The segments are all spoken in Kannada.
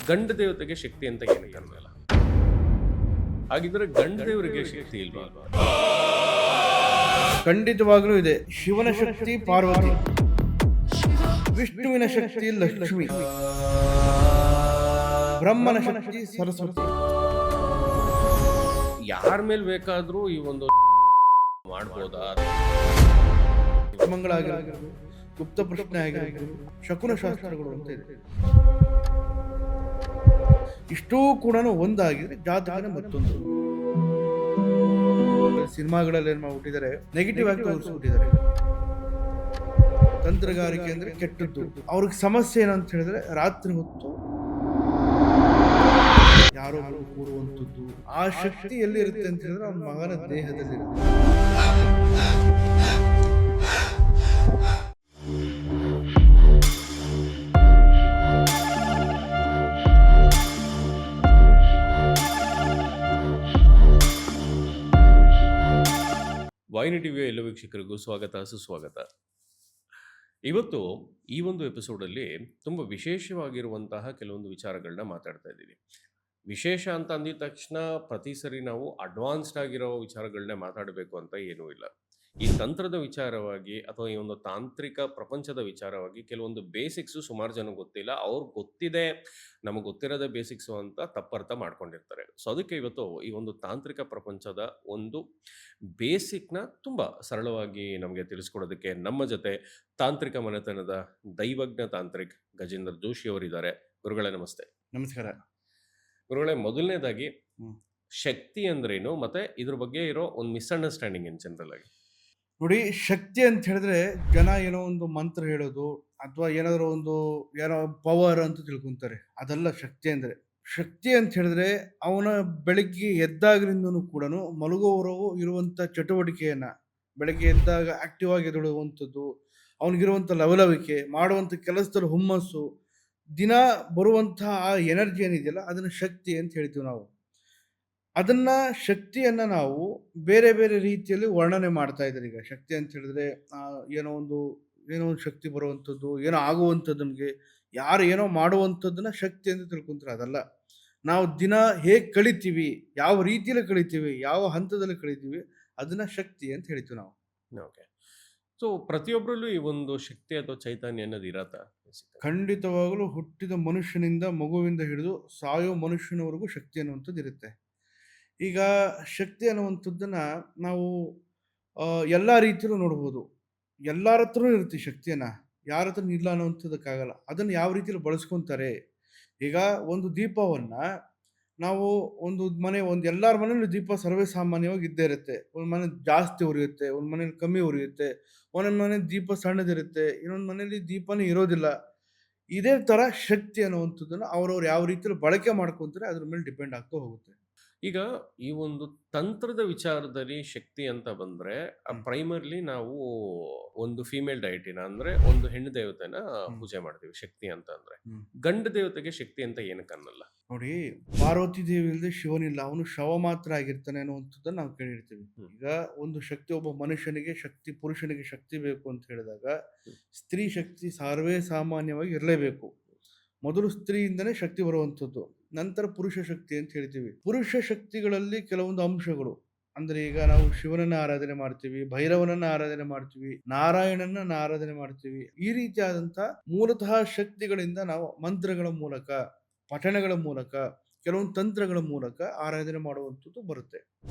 ಗಂಡ ದೇವತೆಗೆ ಶಕ್ತಿ ಅಂತ ಏನಕ್ಕೆ ಅನ್ನಲ್ಲ? ಹಾಗಿದ್ರೆ ಗಂಡ ದೇವರಿಗೆ ಶಕ್ತಿ ಇಲ್ವಾ? ಖಂಡಿತವಾಗ್ಲೂ ಇದೆ. ಶಿವನ ಶಕ್ತಿ ಪಾರ್ವತಿ, ವಿಷ್ಣುವಿನ ಶಕ್ತಿ ಲಕ್ಷ್ಮಿ, ಬ್ರಹ್ಮನ ಶಕ್ತಿ ಸರಸ್ವತಿ. ಯಾರ ಮೇಲೆ ಬೇಕಾದ್ರೂ ಈ ಒಂದು ಮಾಡ್ಬೋದಾ? ಮಂಗಳ ಆಗಿರ್ಬೋದು, ಗುಪ್ತ ಪ್ರಶ್ನೆ ಆಗಿರ್ಬೋದು, ಶಕುನ ಶಾಸ್ತ್ರಗಳು ಅಂತ ಇದೆ. ಇಷ್ಟೂ ಕೂಡ ಒಂದಾಗಿದ್ರೆ ಜಾತಕನೇ ಮತ್ತೊಂದು. ಸಿನಿಮಾಗಳಲ್ಲಿ ಏನ್ ಮಾಡ್ಬಿಟ್ಟಿದ್ದಾರೆ, ನೆಗೆಟಿವ್ ಆಗಿ ತೋರಿಸ್ಬಿಟ್ಟಿದ್ದಾರೆ. ತಂತ್ರಗಾರಿಕೆ ಅಂದ್ರೆ ಕೆಟ್ಟದ್ದು. ಅವ್ರಿಗೆ ಸಮಸ್ಯೆ ಏನಂತ ಹೇಳಿದ್ರೆ ರಾತ್ರಿ ಹೊತ್ತು ಯಾರೋ ಕೂಡುವಂಥದ್ದು. ಆ ಶಕ್ತಿ ಎಲ್ಲಿರುತ್ತೆ ಅಂತ ಹೇಳಿದ್ರೆ ಅವನ ಮಗನ ದೇಹದಲ್ಲಿ ಇರುತ್ತೆ. ವಾಹಿನಿ ಟಿವಿಯ ಎಲ್ಲ ವೀಕ್ಷಕರಿಗೂ ಸ್ವಾಗತ, ಸುಸ್ವಾಗತ. ಇವತ್ತು ಈ ಒಂದು ಎಪಿಸೋಡಲ್ಲಿ ತುಂಬ ವಿಶೇಷವಾಗಿರುವಂತಹ ಕೆಲವೊಂದು ವಿಚಾರಗಳನ್ನ ಮಾತಾಡ್ತಾ ಇದ್ದೀವಿ. ವಿಶೇಷ ಅಂತ ಅಂದಿದ ತಕ್ಷಣ ಪ್ರತಿ ಸರಿ ನಾವು ಅಡ್ವಾನ್ಸ್ಡ್ ಆಗಿರೋ ವಿಚಾರಗಳನ್ನೇ ಮಾತಾಡಬೇಕು ಅಂತ ಏನೂ ಇಲ್ಲ. ಈ ತಂತ್ರದ ವಿಚಾರವಾಗಿ ಅಥವಾ ಈ ಒಂದು ತಾಂತ್ರಿಕ ಪ್ರಪಂಚದ ವಿಚಾರವಾಗಿ ಕೆಲವೊಂದು ಬೇಸಿಕ್ಸು ಸುಮಾರು ಜನ ಗೊತ್ತಿಲ್ಲ. ಅವ್ರಿಗೆ ಗೊತ್ತಿದೆ, ನಮಗೆ ಗೊತ್ತಿರೋದೇ ಬೇಸಿಕ್ಸು ಅಂತ ತಪ್ಪರ್ಥ ಮಾಡ್ಕೊಂಡಿರ್ತಾರೆ. ಸೊ ಅದಕ್ಕೆ ಇವತ್ತು ಈ ಒಂದು ತಾಂತ್ರಿಕ ಪ್ರಪಂಚದ ಒಂದು ಬೇಸಿಕ್ನ ತುಂಬ ಸರಳವಾಗಿ ನಮಗೆ ತಿಳಿಸ್ಕೊಡೋದಕ್ಕೆ ನಮ್ಮ ಜೊತೆ ತಾಂತ್ರಿಕ ಮನೆತನದ ದೈವಜ್ಞ ತಾಂತ್ರಿಕ್ ಗಜೇಂದ್ರ ಜೋಶಿ ಅವರಿದ್ದಾರೆ. ಗುರುಗಳೇ ನಮಸ್ತೆ. ನಮಸ್ಕಾರ ಗುರುಗಳೇ, ಮೊದಲನೇದಾಗಿ ಶಕ್ತಿ ಅಂದ್ರೇನು ಮತ್ತೆ ಇದ್ರ ಬಗ್ಗೆ ಇರೋ ಒಂದು ಮಿಸ್ಅಂಡರ್ಸ್ಟ್ಯಾಂಡಿಂಗ್ ಏನು ಜನರಲ್ ಆಗಿ? ನೋಡಿ, ಶಕ್ತಿ ಅಂತ ಹೇಳಿದ್ರೆ ಜನ ಏನೋ ಒಂದು ಮಂತ್ರ ಹೇಳೋದು ಅಥವಾ ಏನಾದರೂ ಒಂದು ಏನೋ ಪವರ್ ಅಂತ ತಿಳ್ಕೊಂತಾರೆ. ಅದಲ್ಲ ಶಕ್ತಿ ಅಂದ್ರೆ. ಶಕ್ತಿ ಅಂತ ಹೇಳಿದ್ರೆ ಅವನ ಬೆಳಿಗ್ಗೆ ಎದ್ದಾಗಲಿಂದನೂ ಕೂಡ ಮಲಗುವವರೆಗೂ ಇರುವಂಥ ಚಟುವಟಿಕೆಯನ್ನ, ಬೆಳಗ್ಗೆ ಎದ್ದಾಗ ಆಕ್ಟಿವ್ ಆಗಿ ಎದ್ದೇಳುವಂಥದ್ದು, ಅವನಿಗಿರುವಂಥ ಲವಲವಿಕೆ, ಮಾಡುವಂಥ ಕೆಲಸದಲ್ಲಿ ಹುಮ್ಮಸ್ಸು, ದಿನ ಬರುವಂತಹ ಆ ಎನರ್ಜಿ ಏನಿದೆಯಲ್ಲ ಅದನ್ನು ಶಕ್ತಿ ಅಂತ ಹೇಳ್ತೀವಿ ನಾವು. ಅದನ್ನ ಶಕ್ತಿಯನ್ನ ನಾವು ಬೇರೆ ಬೇರೆ ರೀತಿಯಲ್ಲಿ ವರ್ಣನೆ ಮಾಡ್ತಾ ಇದ್ದಾರೆ. ಈಗ ಶಕ್ತಿ ಅಂತ ಹೇಳಿದ್ರೆ ಏನೋ ಒಂದು ಶಕ್ತಿ ಬರುವಂಥದ್ದು, ಏನೋ ಆಗುವಂಥದ್ದು, ನಮಗೆ ಯಾರು ಏನೋ ಮಾಡುವಂಥದ್ದನ್ನ ಶಕ್ತಿ ಅಂತ ತಿಳ್ಕೊಂತಾರೆ. ಅದಲ್ಲ. ನಾವು ದಿನ ಹೇಗೆ ಕಳಿತೀವಿ, ಯಾವ ರೀತಿಯಲ್ಲಿ ಕಳಿತೀವಿ, ಯಾವ ಹಂತದಲ್ಲಿ ಕಳಿತೀವಿ, ಅದನ್ನ ಶಕ್ತಿ ಅಂತ ಹೇಳ್ತೀವಿ ನಾವು. ಓಕೆ. ಸೊ ಪ್ರತಿಯೊಬ್ಬರಲ್ಲೂ ಈ ಒಂದು ಶಕ್ತಿ ಅಥವಾ ಚೈತನ್ಯ ಅನ್ನೋದು ಇರತ್ತಾ? ಖಂಡಿತವಾಗಲೂ ಹುಟ್ಟಿದ ಮನುಷ್ಯನಿಂದ, ಮಗುವಿಂದ ಹಿಡಿದು ಸಾಯೋ ಮನುಷ್ಯನವರೆಗೂ ಶಕ್ತಿ ಅನ್ನುವಂಥದ್ದು ಇರುತ್ತೆ. ಈಗ ಶಕ್ತಿ ಅನ್ನುವಂಥದ್ದನ್ನ ನಾವು ಎಲ್ಲ ರೀತಿಯಲ್ಲೂ ನೋಡ್ಬೋದು. ಎಲ್ಲರ ಹತ್ರನೂ ಇರುತ್ತೆ ಶಕ್ತಿಯನ್ನ, ಯಾರ ಹತ್ರ ಇಲ್ಲ ಅನ್ನುವಂಥದ್ದಕ್ಕಾಗಲ್ಲ. ಅದನ್ನು ಯಾವ ರೀತಿಯಲ್ಲಿ ಬಳಸ್ಕೊತಾರೆ. ಈಗ ಒಂದು ದೀಪವನ್ನ ನಾವು ಎಲ್ಲರ ಮನೇಲಿ ದೀಪ ಸರ್ವೇ ಸಾಮಾನ್ಯವಾಗಿ ಇದ್ದೇ ಇರುತ್ತೆ. ಒಂದು ಮನೆ ಜಾಸ್ತಿ ಉರಿಯುತ್ತೆ, ಒಂದು ಮನೇಲಿ ಕಮ್ಮಿ ಉರಿಯುತ್ತೆ, ಒಂದೊಂದು ಮನೇಲಿ ದೀಪ ಸಣ್ಣದಿರುತ್ತೆ, ಇನ್ನೊಂದು ಮನೇಲಿ ದೀಪನೇ ಇರೋದಿಲ್ಲ. ಇದೇ ತರ ಶಕ್ತಿ ಅನ್ನುವಂಥದ್ದನ್ನ ಅವ್ರವ್ರು ಯಾವ ರೀತಿಯಲ್ಲಿ ಬಳಕೆ ಮಾಡ್ಕೊಂತಾರೆ ಅದ್ರ ಮೇಲೆ ಡಿಪೆಂಡ್ ಆಗ್ತಾ ಹೋಗುತ್ತೆ. ಈಗ ಈ ಒಂದು ತಂತ್ರದ ವಿಚಾರದಲ್ಲಿ ಶಕ್ತಿ ಅಂತ ಬಂದ್ರೆ ಪ್ರೈಮರ್ಲಿ ನಾವು ಒಂದು ಫಿಮೇಲ್ ಡೈಟಿನ ಅಂದ್ರೆ ಒಂದು ಹೆಣ್ಣು ದೇವತೆನ ಪೂಜೆ ಮಾಡ್ತೀವಿ ಶಕ್ತಿ ಅಂತ ಅಂದ್ರೆ. ಗಂಡ ದೇವತೆಗೆ ಶಕ್ತಿ ಅಂತ ಏನಕ್ಕೆ ಅನ್ನಲ್ಲ? ನೋಡಿ, ಪಾರ್ವತಿ ದೇವಿ ಇಲ್ಲದೆ ಶಿವನಿಲ್ಲ, ಅವನು ಶವ ಮಾತ್ರ ಆಗಿರ್ತಾನೆ ಅನ್ನುವಂಥದ್ದನ್ನ ನಾವು ಕೇಳಿರ್ತೀವಿ. ಈಗ ಒಂದು ಶಕ್ತಿ, ಒಬ್ಬ ಮನುಷ್ಯನಿಗೆ ಶಕ್ತಿ, ಪುರುಷನಿಗೆ ಶಕ್ತಿ ಬೇಕು ಅಂತ ಹೇಳಿದಾಗ ಸ್ತ್ರೀ ಶಕ್ತಿ ಸರ್ವೇ ಸಾಮಾನ್ಯವಾಗಿ ಇರಲೇಬೇಕು. ಮೊದಲು ಸ್ತ್ರೀಯಿಂದನೇ ಶಕ್ತಿ ಬರುವಂಥದ್ದು, ನಂತರ ಪುರುಷ ಶಕ್ತಿ ಅಂತ ಹೇಳ್ತೀವಿ. ಪುರುಷ ಶಕ್ತಿಗಳಲ್ಲಿ ಕೆಲವೊಂದು ಅಂಶಗಳು ಅಂದ್ರೆ, ಈಗ ನಾವು ಶಿವನನ್ನ ಆರಾಧನೆ ಮಾಡ್ತೀವಿ, ಭೈರವನನ್ನ ಆರಾಧನೆ ಮಾಡ್ತೀವಿ, ನಾರಾಯಣನ ಆರಾಧನೆ ಮಾಡ್ತೀವಿ. ಈ ರೀತಿಯಾದಂತ ಮೂಲತಃ ಶಕ್ತಿಗಳಿಂದ ನಾವು ಮಂತ್ರಗಳ ಮೂಲಕ, ಪಠಣಗಳ ಮೂಲಕ, ಕೆಲವೊಂದು ತಂತ್ರಗಳ ಮೂಲಕ ಆರಾಧನೆ ಮಾಡುವಂಥದ್ದು ಬರುತ್ತೆ.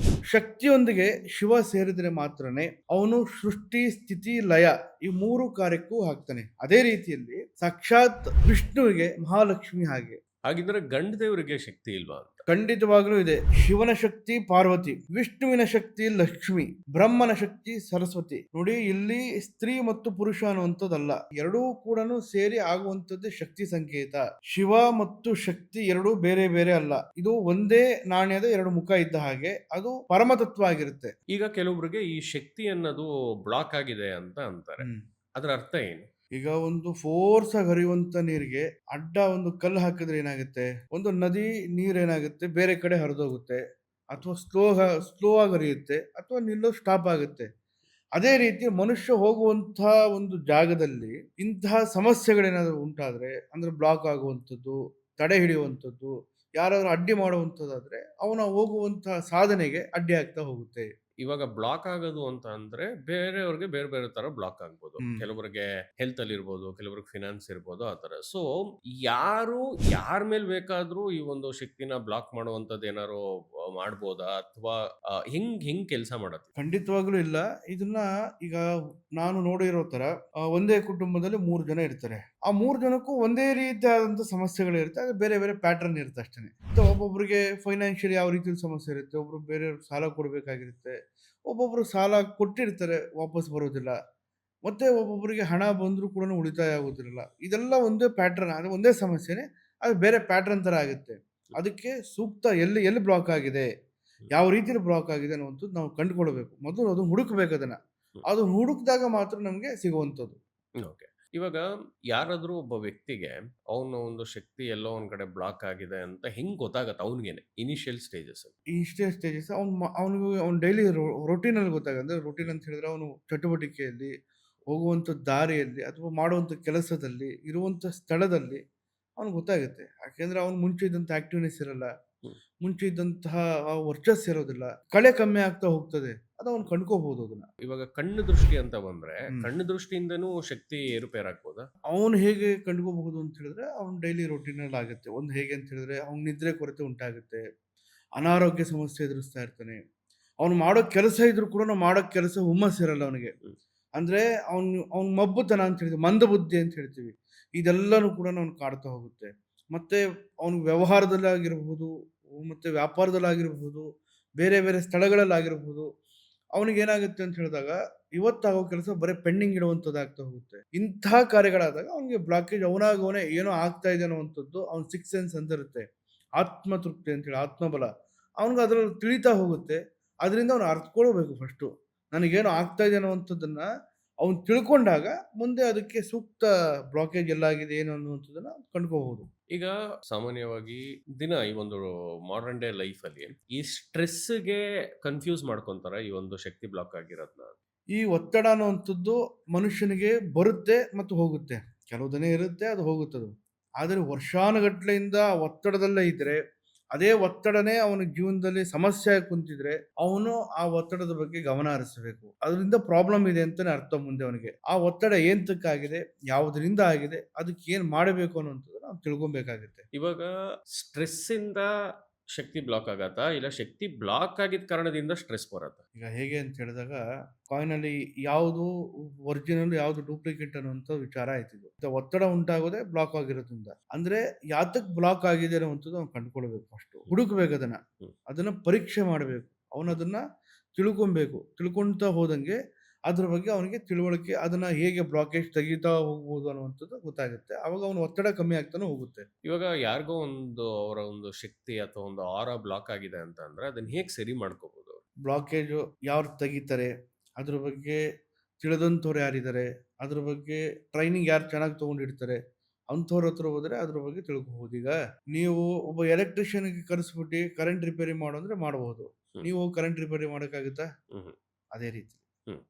ಶಕ್ತಿಯೊಂದಿಗೆ ಶಿವ ಸೇರಿದರೆ ಮಾತ್ರನೇ ಅವನು ಸೃಷ್ಟಿ, ಸ್ಥಿತಿ, ಲಯ ಈ ಮೂರು ಕಾರ್ಯಕ್ಕೂ ಹಾಕ್ತಾನೆ. ಅದೇ ರೀತಿಯಲ್ಲಿ ಸಾಕ್ಷಾತ್ ವಿಷ್ಣುವಿಗೆ ಮಹಾಲಕ್ಷ್ಮಿ ಹಾಗೆ. ಹಾಗಿದ್ರೆ ಗಂಡ ದೇವರಿಗೆ ಶಕ್ತಿ ಇಲ್ವಾ ಅಂತ? ಖಂಡಿತವಾಗ್ಲೂ ಇದೆ. ಶಿವನ ಶಕ್ತಿ ಪಾರ್ವತಿ, ವಿಷ್ಣುವಿನ ಶಕ್ತಿ ಲಕ್ಷ್ಮಿ, ಬ್ರಹ್ಮನ ಶಕ್ತಿ ಸರಸ್ವತಿ. ನೋಡಿ, ಇಲ್ಲಿ ಸ್ತ್ರೀ ಮತ್ತು ಪುರುಷ ಅನ್ನುವಂಥದ್ದಲ್ಲ, ಎರಡೂ ಕೂಡ ಸೇರಿ ಆಗುವಂಥದ್ದೇ ಶಕ್ತಿ ಸಂಕೇತ. ಶಿವ ಮತ್ತು ಶಕ್ತಿ ಎರಡೂ ಬೇರೆ ಬೇರೆ ಅಲ್ಲ, ಇದು ಒಂದೇ ನಾಣ್ಯದ ಎರಡು ಮುಖ ಇದ್ದ ಹಾಗೆ. ಅದು ಪರಮತತ್ವ ಆಗಿರುತ್ತೆ. ಈಗ ಕೆಲವೊಬ್ಬರಿಗೆ ಈ ಶಕ್ತಿ ಅನ್ನೋದು ಬ್ಲಾಕ್ ಆಗಿದೆ ಅಂತ ಅಂತಾರೆ. ಅದರ ಅರ್ಥ ಏನು? ಈಗ ಒಂದು ಫೋರ್ಸ್ ಆಗಿ ಹರಿಯುವಂತ ನೀರಿಗೆ ಅಡ್ಡ ಒಂದು ಕಲ್ಲು ಹಾಕಿದ್ರೆ ಏನಾಗುತ್ತೆ, ಒಂದು ನದಿ ನೀರೇನಾಗುತ್ತೆ ಬೇರೆ ಕಡೆ ಹರಿದೋಗುತ್ತೆ, ಅಥವಾ ಸ್ಲೋ ಆಗಿ ಹರಿಯುತ್ತೆ, ಅಥವಾ ನಿಲ್ಲೋ ಸ್ಟಾಪ್ ಆಗುತ್ತೆ. ಅದೇ ರೀತಿ ಮನುಷ್ಯ ಹೋಗುವಂತಹ ಒಂದು ಜಾಗದಲ್ಲಿ ಇಂತಹ ಸಮಸ್ಯೆಗಳೇನಾದ್ರು ಉಂಟಾದ್ರೆ, ಅಂದ್ರೆ ಬ್ಲಾಕ್ ಆಗುವಂಥದ್ದು, ತಡೆ ಹಿಡಿಯುವಂಥದ್ದು, ಯಾರಾದರೂ ಅಡ್ಡಿ ಮಾಡುವಂಥದ್ದಾದ್ರೆ ಅವನ ಹೋಗುವಂತಹ ಸಾಧನೆಗೆ ಅಡ್ಡಿ ಆಗ್ತಾ ಹೋಗುತ್ತೆ. ಇವಾಗ ಬ್ಲಾಕ್ ಆಗೋದು ಅಂತ ಅಂದ್ರೆ ಬೇರೆಯವ್ರಿಗೆ ಬೇರೆ ಬೇರೆ ತರ ಬ್ಲಾಕ್ ಆಗ್ಬೋದು. ಹ್ಮ್. ಕೆಲವರಿಗೆ ಹೆಲ್ತ್ ಅಲ್ಲಿ ಇರ್ಬೋದು, ಕೆಲವರಿಗೆ ಫಿನಾನ್ಸ್ ಇರ್ಬೋದು, ಆ ತರ. ಸೊ ಯಾರು ಯಾರ ಮೇಲೆ ಬೇಕಾದ್ರೂ ಈ ಒಂದು ಶಕ್ತಿನ ಬ್ಲಾಕ್ ಮಾಡುವಂತದ್ದು ಏನಾರು ಮಾಡ್ಬೋದಾ, ಅಥವಾ ಹೆಂಗ್ ಹೆಂಗ್ ಕೆಲಸ ಮಾಡತ್ತೆ? ಖಂಡಿತವಾಗ್ಲೂ ಇಲ್ಲ. ಇದನ್ನ ಈಗ ನಾನು ನೋಡಿರೋ ತರ ಒಂದೇ ಕುಟುಂಬದಲ್ಲಿ 3 ಜನ ಇರ್ತಾರೆ. ಆ 3 ಜನಕ್ಕೂ ಒಂದೇ ರೀತಿಯಾದಂಥ ಸಮಸ್ಯೆಗಳಿರುತ್ತೆ. ಅದು ಬೇರೆ ಬೇರೆ ಪ್ಯಾಟರ್ನ್ ಇರುತ್ತೆ ಅಷ್ಟೇನೆ. ಒಬ್ಬೊಬ್ಬರಿಗೆ ಫೈನಾನ್ಷಿಯಲಿ ಯಾವ ರೀತಿಯಲ್ಲಿ ಸಮಸ್ಯೆ ಇರುತ್ತೆ, ಒಬ್ರು ಬೇರೆಯವ್ರಿಗೆ ಸಾಲ ಕೊಡಬೇಕಾಗಿರುತ್ತೆ, ಒಬ್ಬೊಬ್ರು ಸಾಲ ಕೊಟ್ಟಿರ್ತಾರೆ ವಾಪಸ್ ಬರೋದಿಲ್ಲ, ಮತ್ತೆ ಒಬ್ಬೊಬ್ಬರಿಗೆ ಹಣ ಬಂದರೂ ಕೂಡ ಉಳಿತಾಯ ಆಗೋದಿರಲ್ಲ. ಇದೆಲ್ಲ ಒಂದೇ ಪ್ಯಾಟರ್ನ್, ಅದು ಒಂದೇ ಸಮಸ್ಯೆನೇ, ಅದು ಬೇರೆ ಪ್ಯಾಟರ್ನ್ ತರ ಆಗುತ್ತೆ. ಅದಕ್ಕೆ ಸೂಕ್ತ ಎಲ್ಲಿ ಎಲ್ಲಿ ಬ್ಲಾಕ್ ಆಗಿದೆ, ಯಾವ ರೀತಿಯಲ್ಲಿ ಬ್ಲಾಕ್ ಆಗಿದೆ ಅನ್ನುವಂಥದ್ದು ನಾವು ಕಂಡುಕೊಳ್ಬೇಕು. ಮೊದಲು ಅದನ್ನ ಹುಡುಕಬೇಕು ಅದನ್ನ. ಅದು ಹುಡುಕಿದಾಗ ಮಾತ್ರ ನಮಗೆ ಸಿಗುವಂಥದ್ದು. ಓಕೆ. ಇವಾಗ ಯಾರಾದ್ರೂ ಒಬ್ಬ ವ್ಯಕ್ತಿಗೆ ಅವನ ಒಂದು ಶಕ್ತಿ ಎಲ್ಲೋ ಒಂದ್ ಕಡೆ ಬ್ಲಾಕ್ ಆಗಿದೆ ಅಂತ ಹೆಂಗ್ ಗೊತ್ತಾಗತ್ತೆ ಅವನಿಗೇನೆ ಇನಿಷಿಯಲ್ ಸ್ಟೇಜಸ್ ಅಲ್ಲಿ? ಇಷ್ಟೇ ಸ್ಟೇಜಸ್ ಅವನಿಗೆ ಅವ್ನ ಡೈಲಿ ರೊಟೀನಲ್ಲಿ ಗೊತ್ತಾಗುತ್ತೆ. ಅಂದರೆ ರೊಟೀನ್ ಅಂತ ಹೇಳಿದ್ರೆ ಅವನು ಚಟುವಟಿಕೆಯಲ್ಲಿ, ಹೋಗುವಂಥ ದಾರಿಯಲ್ಲಿ ಅಥವಾ ಮಾಡುವಂಥ ಕೆಲಸದಲ್ಲಿ, ಇರುವಂಥ ಸ್ಥಳದಲ್ಲಿ ಅವ್ನಿಗೆ ಗೊತ್ತಾಗುತ್ತೆ. ಯಾಕೆಂದ್ರೆ ಅವ್ನು ಮುಂಚೆ ಇದ್ದಂಥ ಆಕ್ಟಿವ್ನೆಸ್ ಇರಲ್ಲ, ಹ್ಮ್. ಮುಂಚೆ ಇದ್ದಂತಹ ಆ ವರ್ಚಸ್ ಇರೋದಿಲ್ಲ, ಕಳೆ ಕಮ್ಮಿ ಆಗ್ತಾ ಹೋಗ್ತದೆ. ಅದು ಅವ್ನು ಕಂಡ್ಕೋಬಹುದು ಅದನ್ನ. ಇವಾಗ ಕಣ್ಣು ದೃಷ್ಟಿ ಅಂತ ಬಂದ್ರೆ ಹ್ಮ್. ಕಣ್ಣು ದೃಷ್ಟಿಯಿಂದನೂ ಶಕ್ತಿ ಏರುಪೇರಾಗ್ಬೋದಾ? ಅವನು ಹೇಗೆ ಕಂಡ್ಕೋಬಹುದು ಅಂತ ಹೇಳಿದ್ರೆ ಅವ್ನ ಡೈಲಿ ರೊಟೀನಲ್ಲಿ ಆಗುತ್ತೆ. ಒಂದು ಹೇಗೆ ಅಂತ ಹೇಳಿದ್ರೆ ಅವ್ನ ನಿದ್ರೆ ಕೊರತೆ ಉಂಟಾಗುತ್ತೆ, ಅನಾರೋಗ್ಯ ಸಮಸ್ಯೆ ಎದುರಿಸ್ತಾ ಇರ್ತಾನೆ. ಅವ್ನು ಮಾಡೋ ಕೆಲಸ ಇದ್ರೂ ಕೂಡ ನಾವು ಮಾಡೋ ಕೆಲಸ ಹುಮ್ಮಸ್ಸಿರಲ್ಲ ಅವನಿಗೆ. ಹ್ಮ್. ಅಂದ್ರೆ ಅವ್ನ ಮಬ್ಬುತನ ಅಂತ ಹೇಳ್ತೀವಿ, ಮಂದಬುದ್ಧಿ ಅಂತ ಹೇಳ್ತೀವಿ. ಇದೆಲ್ಲನೂ ಕೂಡ ಅವ್ನು ಕಾಡ್ತಾ ಹೋಗುತ್ತೆ. ಮತ್ತೆ ಅವ್ನು ವ್ಯವಹಾರದಲ್ಲಾಗಿರ್ಬಹುದು, ಮತ್ತೆ ವ್ಯಾಪಾರದಲ್ಲಾಗಿರ್ಬಹುದು, ಬೇರೆ ಬೇರೆ ಸ್ಥಳಗಳಲ್ಲಾಗಿರ್ಬಹುದು, ಅವನಿಗೇನಾಗುತ್ತೆ ಅಂತ ಹೇಳಿದಾಗ ಇವತ್ತಾಗೋ ಕೆಲಸ ಬರೀ ಪೆಂಡಿಂಗ್ ಇಡುವಂಥದ್ದಾಗ್ತಾ ಹೋಗುತ್ತೆ. ಇಂತಹ ಕಾರ್ಯಗಳಾದಾಗ ಅವನಿಗೆ ಬ್ಲಾಕೇಜ್, ಅವನಾಗವನೇ ಏನೋ ಆಗ್ತಾ ಇದೆ ಅನ್ನುವಂಥದ್ದು ಅವ್ನ ಸಿಕ್ಸ್ ಸೆನ್ಸ್ ಅಂತ ಇರುತ್ತೆ. ಆತ್ಮತೃಪ್ತಿ ಅಂತೇಳಿ, ಆತ್ಮಬಲ ಅವನಿಗೆ ಅದರಲ್ಲಿ ತಿಳಿತಾ ಹೋಗುತ್ತೆ. ಅದರಿಂದ ಅವನು ಅರ್ಥಕೊಳ್ಬೇಕು ಫಸ್ಟು. ನನಗೇನೋ ಆಗ್ತಾ ಇದೆ ಅನ್ನುವಂಥದ್ದನ್ನ ಅವ್ನು ತಿಳ್ಕೊಂಡಾಗ ಮುಂದೆ ಅದಕ್ಕೆ ಸೂಕ್ತ ಬ್ಲಾಕೇಜ್ ಎಲ್ಲಾಗಿದೆ ಏನು ಅನ್ನುವಂಥದ್ದನ್ನ ಕಂಡ್ಕೋಬಹುದು. ಈಗ ಸಾಮಾನ್ಯವಾಗಿ ದಿನ ಈ ಒಂದು ಮಾಡರ್ನ್ ಡೇ ಲೈಫ್ ಅಲ್ಲಿ ಈ ಸ್ಟ್ರೆಸ್ಗೆ ಕನ್ಫ್ಯೂಸ್ ಮಾಡ್ಕೊಂತಾರ ಈ ಒಂದು ಶಕ್ತಿ ಬ್ಲಾಕ್ ಆಗಿರೋದ್ನ? ಈ ಒತ್ತಡ ಅನ್ನುವಂಥದ್ದು ಮನುಷ್ಯನಿಗೆ ಬರುತ್ತೆ ಮತ್ತು ಹೋಗುತ್ತೆ. ಕೆಲವು ದಿನ ಇರುತ್ತೆ, ಅದು ಹೋಗುತ್ತದು. ಆದರೆ ವರ್ಷಾನುಗಟ್ಲೆಯಿಂದ ಒತ್ತಡದಲ್ಲೇ ಇದ್ರೆ, ಅದೇ ಒತ್ತಡನೇ ಅವನ ಜೀವನದಲ್ಲಿ ಸಮಸ್ಯೆ ಆಗಿ ಕುಂತಿದ್ರೆ, ಅವನು ಆ ಒತ್ತಡದ ಬಗ್ಗೆ ಗಮನ ಹರಿಸಬೇಕು. ಅದರಿಂದ ಪ್ರಾಬ್ಲಮ್ ಇದೆ ಅಂತಾನೆ ಅರ್ಥ ಮುಂದೆ ಅವನಿಗೆ. ಆ ಒತ್ತಡ ಏಂತಕ್ಕಾಗಿದೆ, ಯಾವುದರಿಂದ ಆಗಿದೆ, ಅದಕ್ಕೆ ಏನ್ ಮಾಡಬೇಕು ಅನ್ನುವಂಥದ್ದನ್ನ ನಾವು ತಿಳ್ಕೊಬೇಕಾಗುತ್ತೆ. ಇವಾಗ ಸ್ಟ್ರೆಸ್ ಇಂದ ಶಕ್ತಿ ಬ್ಲಾಕ್ ಆಗತ್ತಾ, ಇಲ್ಲ ಶಕ್ತಿ ಬ್ಲಾಕ್ ಆಗಿದ ಕಾರಣದಿಂದ ಸ್ಟ್ರೆಸ್ ಬರತ್ತಾ? ಈಗ ಹೇಗೆ ಅಂತ ಹೇಳಿದಾಗ ಕಾಯಿನಲ್ಲಿ ಯಾವುದು ಒರಿಜಿನಲ್, ಯಾವುದು ಡೂಪ್ಲಿಕೇಟ್ ಅನ್ನುವಂಥ ವಿಚಾರ ಆಯ್ತಿದ್ದು. ಒತ್ತಡ ಉಂಟಾಗೋದೇ ಬ್ಲಾಕ್ ಆಗಿರೋದ್ರಿಂದ. ಅಂದ್ರೆ ಯಾತಕ್ ಬ್ಲಾಕ್ ಆಗಿದೆ ಅನ್ನುವಂಥದ್ದು ಅವ್ನು ಕಂಡುಕೊಳ್ಬೇಕು. ಫಸ್ಟ್ ಹುಡುಕ್ಬೇಕು ಅದನ್ನ, ಹ್ಮ್. ಅದನ್ನ ಪರೀಕ್ಷೆ ಮಾಡಬೇಕು. ಅವನದನ್ನ ತಿಳ್ಕೊಬೇಕು. ತಿಳ್ಕೊಂತ ಹೋದಂಗೆ ಅದ್ರ ಬಗ್ಗೆ ಅವನಿಗೆ ತಿಳುವಳಿಕೆ, ಅದನ್ನ ಹೇಗೆ ಬ್ಲಾಕೇಜ್ ತೆಗಿತಾ ಹೋಗ್ಬೋದು ಅನ್ನುವಂಥದ್ದು ಗೊತ್ತಾಗುತ್ತೆ. ಅವಾಗ ಅವನ ಒತ್ತಡ ಕಮ್ಮಿ ಆಗ್ತಾನೆ ಹೋಗುತ್ತೆ. ಇವಾಗ ಯಾರಿಗೋ ಒಂದು ಅವರ ಒಂದು ಶಕ್ತಿ ಅಥವಾ ಒಂದು ಆರ ಬ್ಲಾಕ್ ಆಗಿದೆ ಅಂತ ಅಂದ್ರೆ ಅದನ್ನ ಹೇಗೆ ಸರಿ ಮಾಡ್ಕೋಬಹುದು? ಬ್ಲಾಕೇಜು ಯಾರು ತೆಗಿತಾರೆ, ಅದ್ರ ಬಗ್ಗೆ ತಿಳಿದಂಥವ್ರು ಯಾರಿದ್ದಾರೆ, ಅದ್ರ ಬಗ್ಗೆ ಟ್ರೈನಿಂಗ್ ಯಾರು ಚೆನ್ನಾಗಿ ತೊಗೊಂಡಿರ್ತಾರೆ, ಅಂಥವ್ರ ಹತ್ರ ಹೋದರೆ ಅದ್ರ ಬಗ್ಗೆ ತಿಳ್ಕೊಬಹುದು. ಈಗ ನೀವು ಒಬ್ಬ ಎಲೆಕ್ಟ್ರಿಷಿಯನ್ಗೆ ಕರೆಸ್ಬಿಟ್ಟು ಕರೆಂಟ್ ರಿಪೇರಿ ಮಾಡು ಅಂದ್ರೆ ಮಾಡಬಹುದು. ಹ್ಮ್. ನೀವು ಕರೆಂಟ್ ರಿಪೇರಿ ಮಾಡೋಕ್ಕಾಗುತ್ತಾ? ಹ್ಮ್. ಅದೇ ರೀತಿ. ಹ್ಮ್.